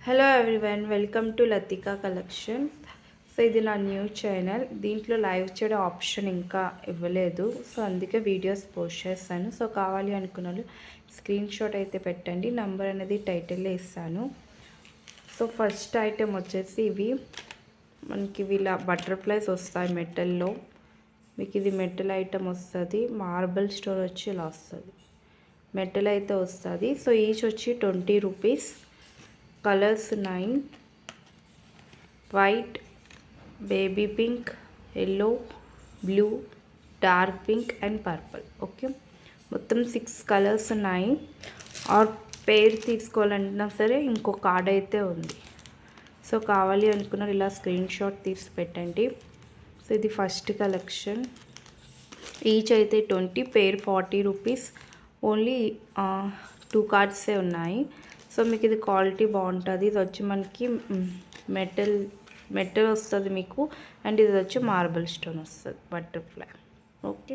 Hello everyone, welcome to Latika collection. So ఇది నా new channel. దీంట్లో లైవ్ చేయడం ఆప్షన్ ఇంకా ఇవ్వలేదు, సో అందుకే వీడియోస్ పోస్ట్ చేస్తాను. సో కావాలి అనుకున్న వాళ్ళు స్క్రీన్ షాట్ అయితే పెట్టండి, నంబర్ అనేది టైటిల్లో ఇస్తాను. సో ఫస్ట్ ఐటెం వచ్చేసి ఇవి మనకి ఇలా బటర్ఫ్లైస్ వస్తాయి మెటల్లో. మీకు ఇది మెటల్ ఐటెం వస్తుంది, మార్బుల్ స్టోర్ వచ్చి ఇలా వస్తుంది, మెటల్ అయితే వస్తుంది. సో ఈచ్ వచ్చి 20 రూపీస్. కలర్స్ ఉన్నాయి, white, baby pink, yellow, blue, dark pink and purple. Okay, మొత్తం 6 కలర్స్ ఉన్నాయి. ఆర్ పేర్ తీసుకోవాలన్నా సరే ఇంకో కార్డ్ అయితే ఉంది. సో కావాలి అనుకున్నారు ఇలా స్క్రీన్ షాట్ తీసి పెట్టండి. సో ఇది ఫస్ట్ కలెక్షన్. ఈచ్ అయితే 20, పేర్ 40 రూపీస్. ఓన్లీ 2 కార్డ్సే ఉన్నాయి. సో మీకు ఇది క్వాలిటీ బాగుంటుంది. ఇది వచ్చి మనకి మెటల్ వస్తుంది మీకు, అండ్ ఇది వచ్చి మార్బుల్ స్టోన్ వస్తుంది, బటర్ఫ్లై. ఓకే.